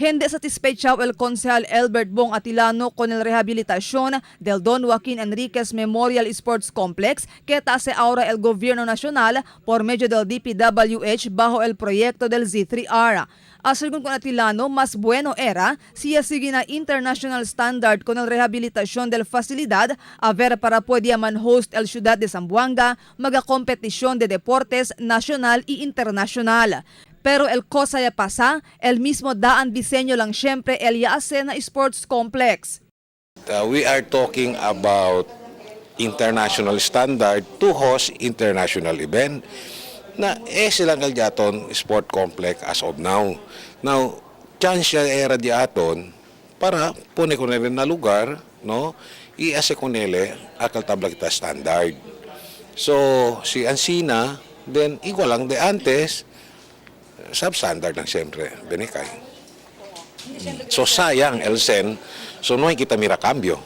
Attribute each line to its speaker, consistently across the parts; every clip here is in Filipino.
Speaker 1: Hindi satisfecho el Konsehal Albert Bong Atilano con el rehabilitación del Don Joaquin Enriquez Memorial Sports Complex que tase ahora el gobierno nacional por medio del DPWH bajo el proyecto del Z3R. Según con Atilano, más bueno era si sigue na international standard con el rehabilitación del facilidad a ver para podía man host el ciudad de Zamboanga maga competición de deportes nacional y internacional. Pero el cosa ya pasa, el mismo daan diseño lang siyempre el yaase na sports complex.
Speaker 2: We are talking about international standard to host international event na silang kalyaton sport complex as of now. Now, chance siya era diaton para pune ko na rin na lugar, no? I-ase ko nila akal tabla kita standard. So, si Ancina, then igual lang de antes, substandard lang siyempre, benikay. So sayang, Elsen, so no hay kita mira cambio.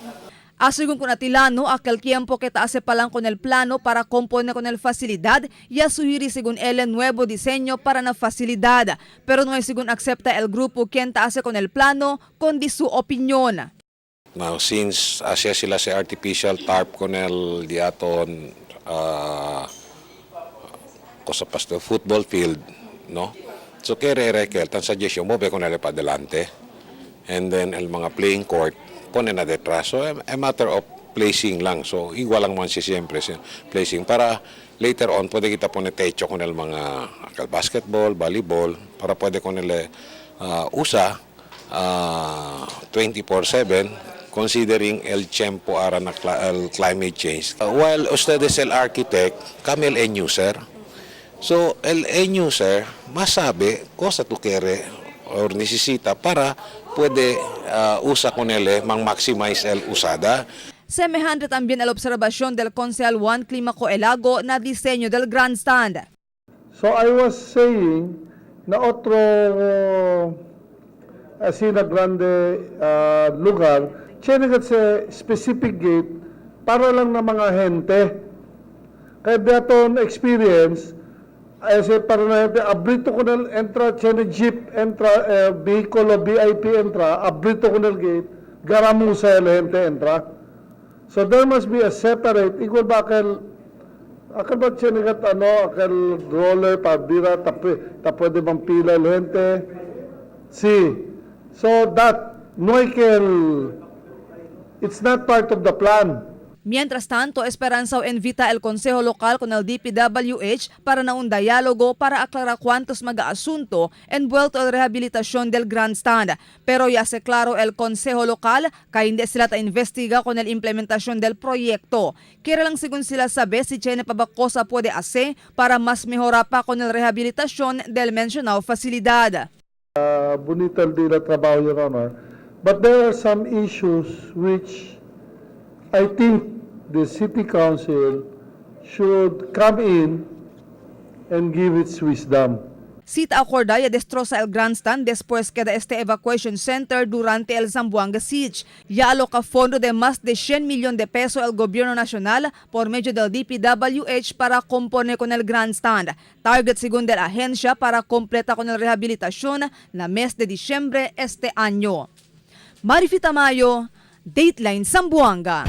Speaker 1: Según con Atilano, aquel tiempo que taase palang con el plano para componer con el facilidad y suhiri según el nuevo diseño para na facilidad. Pero no hay según acepta el grupo quien taase con el plano con di su opinión.
Speaker 2: Now, since asya sila sa artificial tarp con el diaton kosapas the football field, no? So kere tan suggestion mo be con el pa adelante. And then el mga playing court pone na detrás. So a matter of placing lang. So igual lang man siyempre placing para later on pwede kita pone techo con el mga basketball, volleyball para pwede con el usa 24/7 considering el tiempo ara na el climate change. While ustedes el architect, kami el end user. So, el end user masabi cosa tu quiere or necesita para puede usa con él, maximize el usada.
Speaker 1: Semejante también a la observación del Konsehal Juan Climaco Elago na diseño del grandstand.
Speaker 3: So I was saying na otro así na grande lugar, tiene sa specific gate para lang na mga gente. Kaya daton experience para na abrito ko na entra chene jeep entra vehicle o VIP entra abrito ko na gate garamusa la gente entra. So there must be a separate igual ba akal ba chene gat akal roller pabira pwede bang pila la gente so that no it's not part of the plan.
Speaker 1: Mientras tanto, Esperanza invita el Consejo Local con el DPWH para na un diálogo para aclarar cuántos mag-aasunto envuelto en rehabilitación del grandstand. Pero ya se claro el Consejo Local que hindi sila ta-investiga con el implementación del proyecto. Kaya lang según sila sabi si Chene pa ba cosa puede hacer para mas mejora pa con el rehabilitación del mencionado facilidad.
Speaker 3: Bonito el dila trabaho, Your Honor. But there are some issues which I think the City Council should come in and give its wisdom.
Speaker 1: Cita acorda ya destroza el grandstand después que de este evacuation center durante el Zamboanga Siege. Ya aloca fondo de más de 100 millones de pesos el gobierno nacional por medio del DPWH para componer con el grandstand. Target según de la agencia para completa con el rehabilitación na mes de diciembre este año. Marifita Mayo, Dateline Zamboanga.